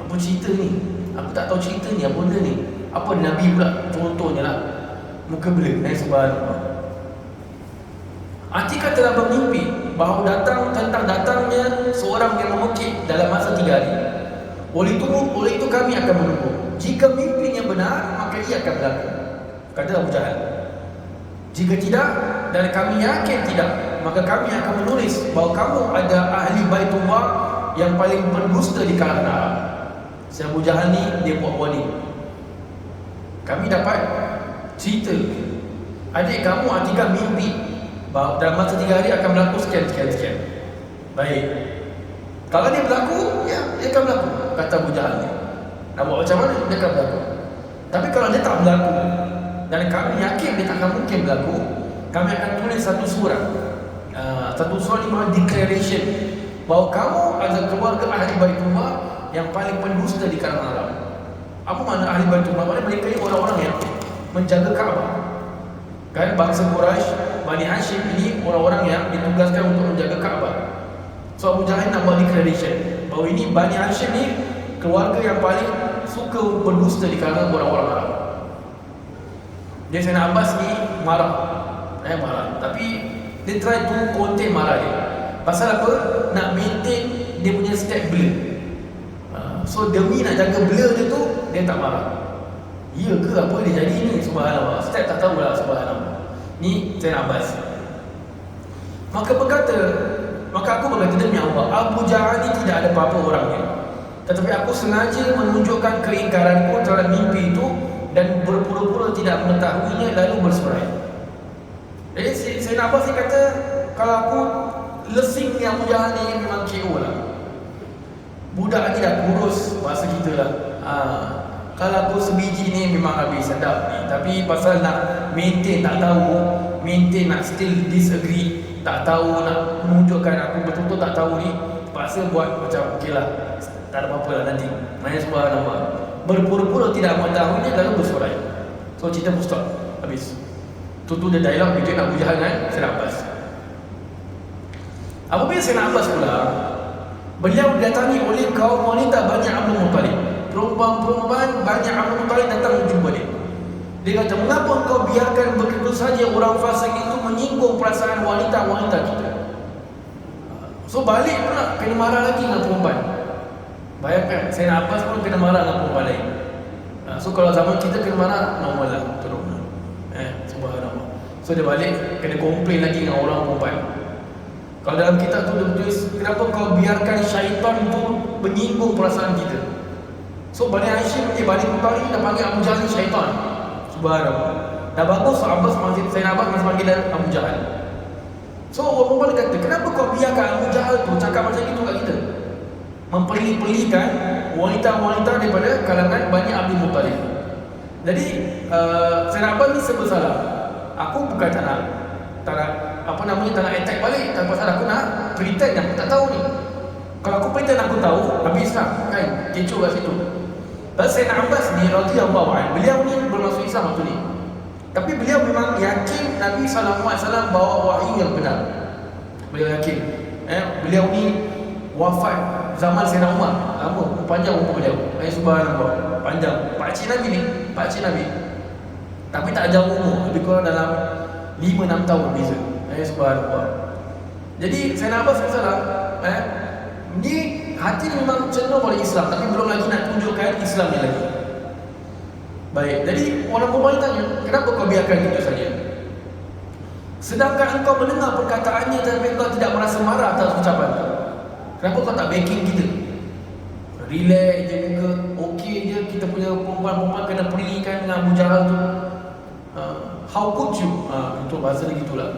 Speaker 1: Apa cerita ni? Aku tak tahu cerita ni, apa benda ni? Apa Nabi pula? Contohnya lah, muka blur. Subhanallah. Atikah telah bermimpi bahawa datangnya seorang yang memekik dalam masa 3 hari. Oleh itu kami akan menunggu. Jika mimpinya benar, maka ia akan berlaku. Kata Abu Jahal. Jika tidak, dan kami yakin tidak, maka kami akan menulis bahawa kamu ada ahli Baitullah yang paling berdusta di kalangan Arab. Si Abu Jahal ni dia buat warning. Kami dapat cerita adik kamu Atikah mimpi bahawa dalam masa 3 hari akan berlaku sekian. Baik, kalau dia berlaku, ya dia akan berlaku, kata Abu Jahal ni. Nak buat macam mana? Dia akan berlaku. Tapi kalau dia tak berlaku dan kami yakin dia tak akan mungkin berlaku, kami akan tulis satu surat ni maksud declaration bahawa kamu adalah keluarga ahli Baitullah yang paling pendusta di kalangan Arab. Apa makna ahli Baitullah? Maknanya mereka ini orang-orang yang menjaga Kaabah. Kan bangsa Quraisy, Bani Hashim ini orang-orang yang ditugaskan untuk menjaga Kaabah. So Abu Jahal nak buat declaration bahawa ini Bani Hashim ni keluarga yang paling suka berdusta di kalangan orang-orang Arab. Dia Sayyidina Abbas ni marah. Tapi dia try to contain marah dia. Pasal apa? Nak maintain dia punya step blur. So demi nak jaga blur dia tu, dia tak marah. Ya ke apa dia jadi ni? Subhanallah. Step tak tahulah, subhanallah. Ni Sayyidina Abbas. Maka aku berkata demi Allah, Abu Jahal ni tidak ada apa-apa orangnya. Tetapi aku sengaja menunjukkan keingkaranku terhadap mimpi itu dan berpura-pura tidak mengetahuinya lalu bersurai. Jadi Sayyidina Abbas ni kata, kalau aku lesing ni Abu Jahal ni memang KO lah. Budak ni dah kurus bahasa kita lah. Kalau aku sebiji ni memang habis sedap ni. Tapi pasal nak maintain tak tahu, maintain nak still disagree, tak tahu nak menunjukkan aku betul-betul tak tahu ni, paksa buat macam okey lah, tak ada apa-apa lah nanti. Main subhanallah. Berpura-pura tidak mengetahuinya lalu bersurai. So cerita pun stop, habis. Itu dia dialog between Abu Jahal dan Sayyidina Abbas. Apabila Sayyidina Abbas pula, beliau didatangi oleh kaum wanita Bani Abdul Muttalib. Perempuan-perempuan Bani Abdul Muttalib datang menjumpa dia. Dia kata, mengapa kau biarkan begitu saja orang fasik itu menyinggung perasaan wanita-wanita kita? So balik pula kena marah lagi dengan perempuan. Bayangkan, Sayyidina Abbas pun kena marah dengan perempuan lain. So kalau zaman kita kena marah, normal lah, tolong. Subhanallah. So dia balik, kena komplain lagi dengan orang perempuan. Kalau dalam kitab tu dia tulis, kenapa kau biarkan syaitan tu menyinggung perasaan kita? So Bani Hashim, Bani Muttalib dah panggil Abu Jahal syaitan. Subhanallah. Dah bagus Abbas masih, Sayyidina Abbas masih panggil Abu Jahal. So orang perempuan kata, kenapa kau biarkan Abu Jahal tu cakap macam itu kat kita? Memperli-perlikan wanita-wanita daripada kalangan Bani Abdul Muttalib. Jadi Sayyidina Abbas ni serba salah. Aku bukan tak nak attack balik, tapi pasal aku nak pretend aku tak tahu ni. Kalau aku pretend aku tahu, habislah kan, kecoh kat situ. Dan Sayyidina Abbas ni radhiyallahu anhu, beliau ni bermasuk Islam waktu ni. Tapi beliau memang yakin Nabi SAW bawa wahyu yang benar. Beliau yakin. Beliau ni wafat zaman Sayyidina Umar. Lama, panjang umur beliau. Subhanallah, panjang. Pakcik Nabi ni, pakcik Nabi. Tapi tak jauh umur, lebih kurang dalam 5-6 tahun beza. Subhanallah. Jadi Sayyidina Abbas SAW, ni hati ni memang cenderung pada Islam, tapi belum lagi nak tunjukkan Islam ni lagi. Baik, jadi orang perempuan tanya, kenapa kau biarkan gitu saja? Sedangkan engkau mendengar perkataannya tapi engkau tidak merasa marah atas ucapan itu. Kenapa kau tak backing kita? Relax je muka, okey je, kita punya perempuan-perempuan kena perlikan dengan Abu Jahal tu. How could you? Itu bahasa dia gitulah.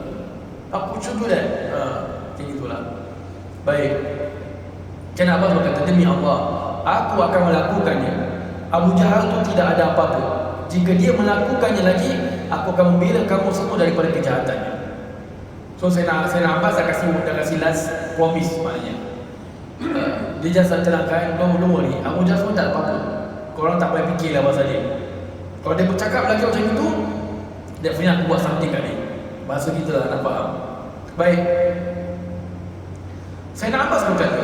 Speaker 1: How could you do that? Macam gitulah. Baik. Sayyidina Abbas berkata, demi Allah, aku akan melakukannya. Abu Jahal tu tidak ada apa-apa. Jika dia melakukannya lagi, aku akan membela kamu semua daripada kejahatannya. So Sayyidina Abbas dah kasih last promise maknanya. Dia just terangkan, don't worry, Abu Jahal semua tak ada apa-apa. Korang tak payah fikirlah pasal dia. Kalau dia bercakap lagi macam itu, dia punya aku buat something kat dia. Bahasa kita lah, nak faham. Baik. Sayyidina Abbas berkata,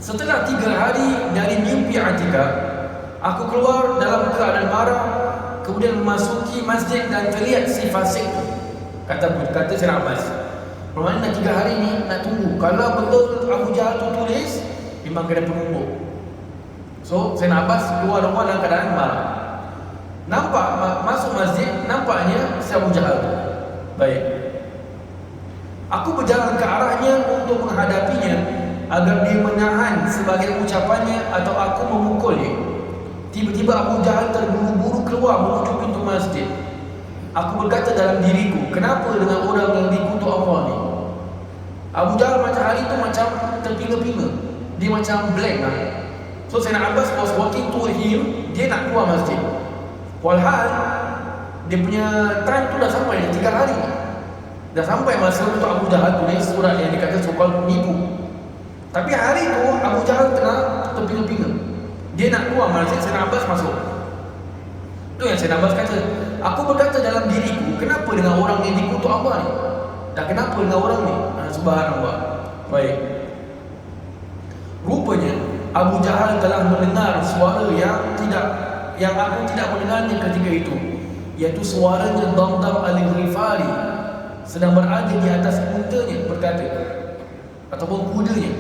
Speaker 1: setelah 3 hari dari mimpi Atikah, aku keluar dalam keadaan marah, kemudian memasuki masjid dan terlihat si fasik tu. Kata Sayyidina Abbas, bermakna 3 hari ni nak tunggu. Kalau betul Abu Jahal tu tulis, memang kena penunggu. So Sayyidina Abbas keluar rumah dalam keadaan marah. Nampak masuk masjid, nampaknya si Abu Jahal tu. Baik. Aku berjalan ke arahnya untuk menghadapinya. agar dia menahan sebagian ucapannya atau aku memukulnya. Tiba-tiba Abu Jahal terburu-buru keluar menuju pintu masjid. Aku berkata dalam diriku, kenapa dengan orang yang dikutuk Allah ni? Abu Jahal macam hari tu macam terpinga-pinga. Dia macam blank lah. So Sayyidina Abbas was walking to him. Dia nak keluar masjid. Walhal dia punya time tu dah sampai 3 hari. Dah sampai masa untuk Abu Jahal tulis surat yang dikata sokal nipu. Tapi hari tu Abu Jahal tengah terpinga-pinga. Dia nak keluar masjid, Sayyidina Abbas masuk. Tu yang Sayyidina Abbas kata, aku berkata dalam diriku, kenapa dengan orang yang dikutuk Allah ni? Dan kenapa dengan orang ni? Subhanallah. Baik. Rupanya Abu Jahal telah mendengar suara yang aku tidak mendengarnya ketika itu, iaitu suaranya Damdam Al-Ghifari sedang berada di atas untanya berkata, ataupun kudanya,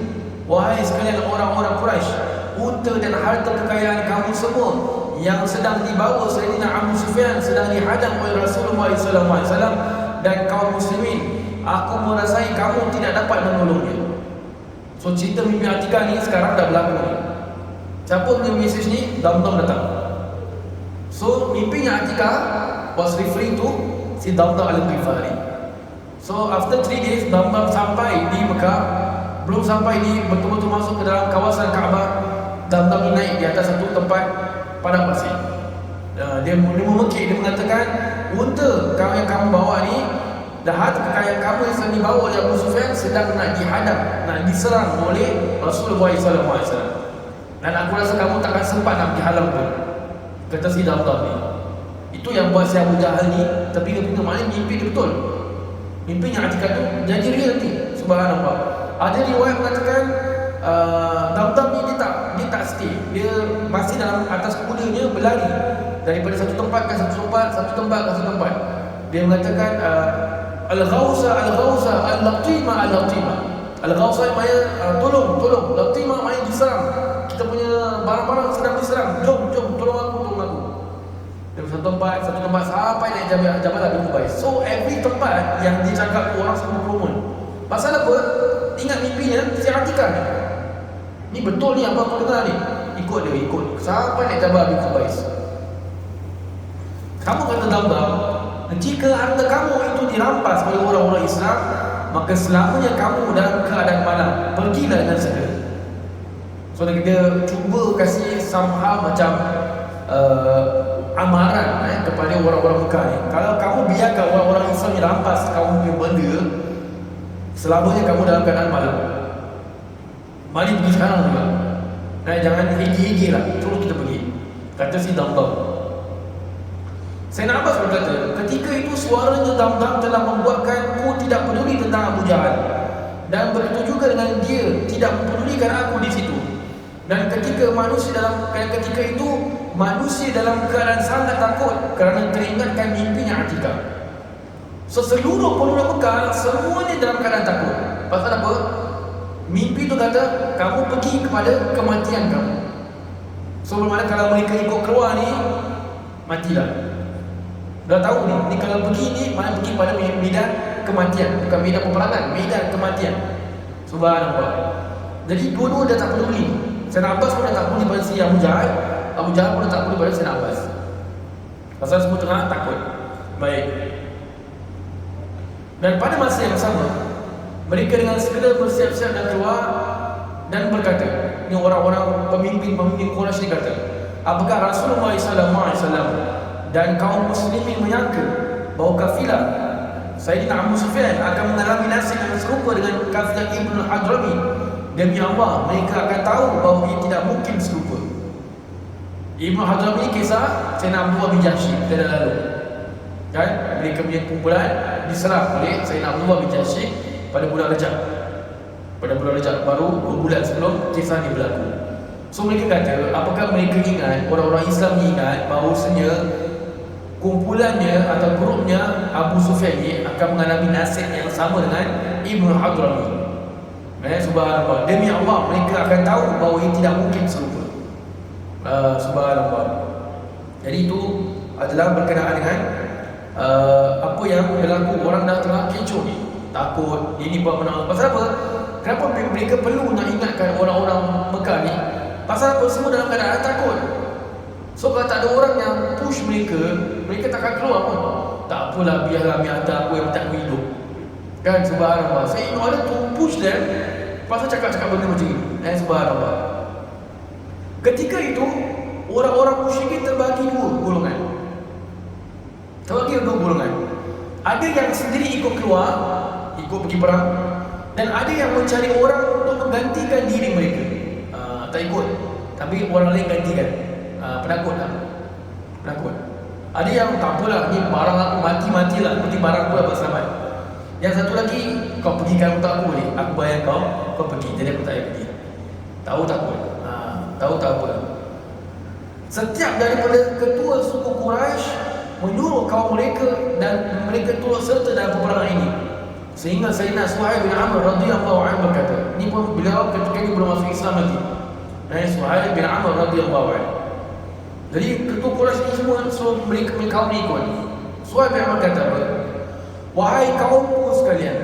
Speaker 1: wahai sekalian orang-orang Quraisy, unta dan harta kekayaan kamu semua yang sedang dibawa Sayyidina Abu Sufyan sedang dihadang oleh Rasulullah SAW dan kaum muslimin, aku merasai kamu tidak dapat menolongnya. So cerita mimpi Atikah ni sekarang dah berlaku. Siapa punya mesej ni? Damdam datang. So mimpinya Atikah was referring to si Damdam Al-Ghifari. So after 3 days Damdam sampai di Mekah. Belum sampai di betul-betul masuk ke dalam kawasan Kaabah, Damdam ni naik di atas satu tempat padang pasir. Dia memekik, dia mengatakan, unta yang kamu bawa ni dan harta kekayaan kamu yang sedang dibawa oleh Abu Sufyan sedang nak dihadap, nak diserang oleh Rasulullah SAW. Dan aku rasa kamu takkan sempat nak dihalang pun, kata si Damdam ni. Itu yang buat si Abu Jahal ni terpinga-pinga. Maknanya mimpi dia betul. Mimpinya Atikah tu jadi real nanti. Subhanallah. Ada riwayat mengatakan Damdam ni dia tak stay. Dia masih dalam atas kudanya berlari daripada satu tempat ke satu tempat, satu tempat ke satu tempat. Dia mengatakan Al-Ghawsa, Al-Ghawsa, Al-Laqima, Al-Laqima. Al-Ghawsa maknanya tolong, Laqima maknanya diserang. Kita punya barang-barang sedang diserang. Jom, tolong aku. Dari satu tempat sampai naik Jabal Abi Qubais. So every tempat yang dicakap orang semua berkerumun. Pasal apa? Ingat mimpinya si Atikah ni betul ni apa aku dengar ni. Ikut sampai naik Jabal Abi Qubais. Kamu kata Damdam, jika harta kamu itu dirampas oleh orang-orang Islam, maka selamanya kamu dalam keadaan malam. Pergilah dengan segera. So dia cuba kasih somehow macam amaran kepada orang-orang Mekah ni. Kalau kamu biarkan orang-orang Islam yang rampas kamu punya benda, selamanya kamu dalam keadaan malam. Mari pergi sekarang juga. Jangan higi-higi lah. Terus kita pergi. Kata si Damdam. Sayyidina Abbas berkata, ketika itu suaranya Damdam telah membuatkanku tidak peduli tentang Abu Jahal, dan begitu juga dengan dia tidak mempedulikan aku di situ. Dan ketika itu manusia dalam keadaan sangat takut kerana teringatkan mimpinya Atikah. So seluruh penduduk Mekah semuanya dalam keadaan takut. Pasal apa? Mimpi tu kata kamu pergi kepada kematian kamu. So bermakna kalau mereka ikut keluar ni, matilah. Dah tahu ni kalau pergi ni mana pergi pada medan kematian, bukan medan peperangan, medan kematian. Subhanallah. Jadi dua-dua dah tak peduli. Sayyidina Abbas pun dah tak peduli pada si Abu Jahal. Abu Jahal pun dah tak peduli pada Sayyidina Abbas. Pasal semua tengah takut. Baik. Dan pada masa yang sama, mereka dengan segera bersiap-siap dan keluar dan berkata, ini orang-orang pemimpin Quraisy ni kata, apakah Rasulullah SAW dan kaum muslimin menyangka bahawa kafilah Sayyidina Abu Sufyan akan mengalami nasib yang serupa dengan kafilah Ibn Hadrami? Demi Allah, mereka akan tahu bahawa ia tidak mungkin serupa. Ibn Hadrami kisah Sayyidina Abdullah bin Jahsy kita dah lalu. Kan? Mereka punya kumpulan diserang oleh Sayyidina Abdullah bin Jahsy pada bulan Rajab. Baru 2 bulan sebelum kisah ini berlaku. So mereka kata, apakah mereka ingat, orang-orang Islam ingat bahawasanya kumpulannya atau grupnya Abu Sufyan ni akan mengalami nasib yang sama dengan Ibn Hadrami. Subhanallah. Demi Allah, mereka akan tahu bahawa ia tidak mungkin serupa. Subhanallah. Jadi itu adalah berkenaan dengan apa yang berlaku. Orang dah tengah kecoh ni, takut ini buat menang. Pasal apa? Kenapa mereka perlu nak ingatkan orang-orang Mekah ni. Pasal apa? Semua dalam keadaan takut. So kalau tak ada orang yang push mereka, mereka takkan keluar pun. Tak apalah, biarlah miata aku yang tak hidup. Kan, subhanallah. So in order to push them, pasal cakap-cakap benda macam ni. Subhanallah. Ketika itu, orang-orang musyrikin terbagi dua golongan. Terbagi dua golongan. Ada yang sendiri ikut keluar, ikut pergi perang, dan ada yang mencari orang untuk menggantikan diri mereka. Tak ikut, tapi orang lain gantikan. Penakut lah. Penakut. Ada yang tak apalah, ni barang aku mati-matilah, penting barang aku dapat selamat. Yang satu lagi, kau pergikan untuk aku ni, aku bayar kau pergi, jadi aku tak payah pergi. Tahu tak apa? Tahu tak apa? Setiap daripada ketua suku Quraisy menyuruh kaum mereka dan mereka turut serta dalam peperangan ini. Sehingga Sayyidina Suhaib bin Amr radhiyallahu anhu berkata, ini pun beliau ketika ini belum masuk Islam lagi. Suhaib bin Amr radhiyallahu anhu. Jadi ketua Quraisy ini semua suruh mereka kaum ni ikut. Suhaib bin Amr kata apa? Wahai kaumku sekalian,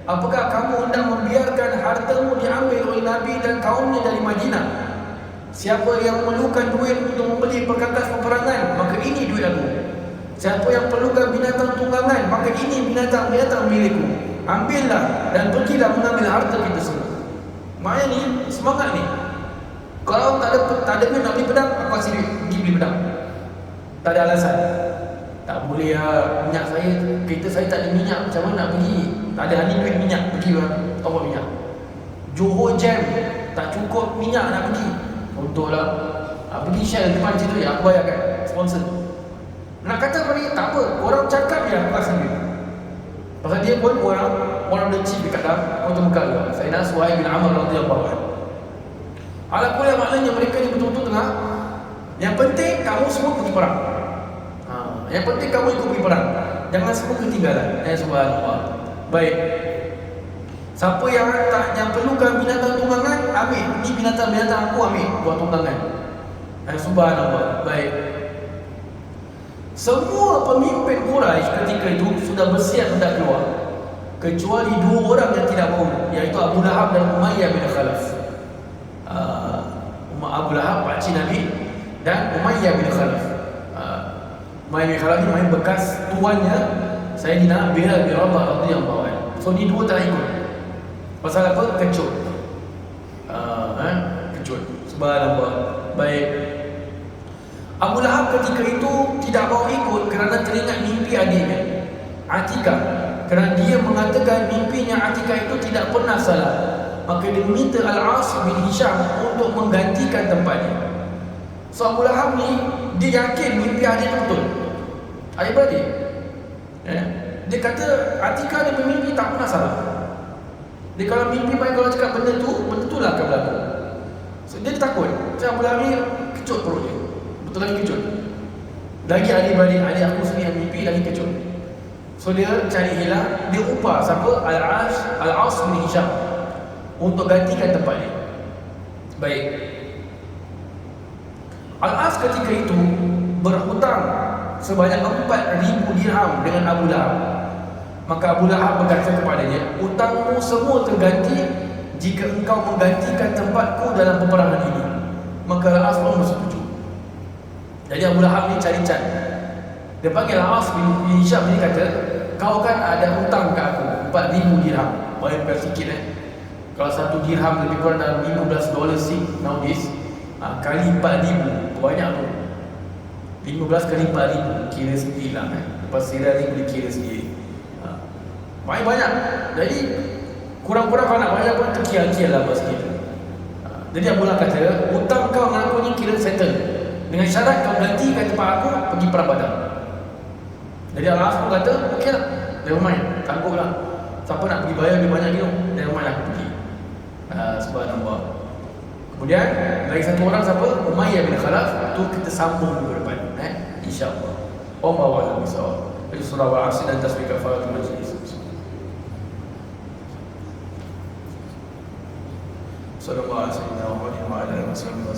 Speaker 1: apakah kamu hendak membiarkan hartamu diambil oleh Nabi dan kaumnya dari Madinah? Siapa yang memerlukan duit untuk membeli perkakas peperangan, maka ini duit aku. Siapa yang perlukan binatang tunggangan, maka ini binatang-binatang milikku. Ambillah dan pergilah mengambil harta kita semua. Maknanya ni, semangat ni. Kalau tak ada duit nak beli pedang, aku kasih duit, pergi beli pedang. Tak ada alasan. Tak boleh lah, minyak saya tak ada minyak, macam mana nak pergi? Tak ada ni duit minyak, pergi lah, topok minyak. Johor Jam, tak cukup minyak nak pergi. Untunglah, pergi Shell depan situ ya, aku bayarkan, sponsor. Nak kata apa ni, tak apa, orang cakap je aku kasih duit. Pasal dia pun orang the chief dekat dalam Kota Mekah juga. Sayyidina Suhaib bin Amr radhiyallahu anhu. Ala kulli maknanya mereka ni betul-betul tengah, yang penting kamu semua pergi perang. Yang penting kamu ikut pergi perang. Jangan semua ketinggalan. Subhanallah. Baik. Siapa yang perlukan binatang tunggangan, ambil. Ini binatang-binatang aku ambil buat tunggangan. Subhanallah. Baik. Semua pemimpin Quraisy ketika itu sudah bersiap hendak keluar, kecuali dua orang yang tidak mahu, iaitu Abu Lahab dan Umayyah bin Khalaf. Abu Lahab pakcik Nabi dan Umayyah bin Khalaf. Umayyah bin Khalaf ni bekas tuannya Sayyidina Bilal bin Rabah radhiyallahu anhu. So ni dua tak ikut. Pasal apa? Kecut. Kecut. Subhanallah. Baik. Abu Lahab ketika itu tidak mau ikut kerana teringat mimpi adiknya Atikah, kerana dia mengatakan mimpinya Atikah itu tidak pernah salah. Maka dia meminta Al-As bin Hisham untuk menggantikan tempatnya. So Abu Lahab ni, dia yakin mimpi adik itu betul. Adik-beradik, dia kata Atikah dia bermimpi tak pernah salah. Dia kalau mimpi baik, kalau cakap benda tu lah akan berlaku. So dia takut. So Abu Lahab ni kecut perut dia, betul lagi kecut. Lagi adik-beradik, adik aku sendiri yang mimpi lagi kecut. So dia cari hilang, dia upah siapa? Al-As bin Hisham untuk gantikan tempat dia. Baik. Al-As ketika itu berhutang sebanyak 4,000 dirham dengan Abu Lahab. Maka Abu Lahab berkata kepadanya, hutangmu semua terganti jika engkau menggantikan tempatku dalam peperangan ini. Maka Al-As pun bersetuju. Jadi Abu Lahab ni cari cat. Dia panggil Al-As bin Hisham ni, kata, kau kan ada hutang kat aku 4,000 dirham. Bayangkan sikit kalau satu dirham lebih kurang dalam $15 sih nowadays, kali 4,000, banyak tu. 15 kali 4,000, kira sendiri lah Lepas sirah ni boleh kira sendiri. Banyak. Jadi kurang-kurang kalau nak bayar pun terkial-kial lah sikit. Jadi Abu Lahab kata, hutang kau dengan aku ni kira settle, dengan syarat kau gantikan tempat aku pergi perang Badar. Jadi Al-As pun kata, okey lah, never mind, tangguh lah. Siapa nak pergi bayar lebih banyak gitu, never mind, aku pergi. Subhanallah. Kemudian lagi satu orang siapa? Umayyah bin Khalaf. Tu kita sambung ke depan, insya-Allah. Wallahu a'lam bishawab. Jadi surah Al-Asr dan tasbih kafaratul majlis. Sallallahu alaihi wasallam wa ala alihi wasallam.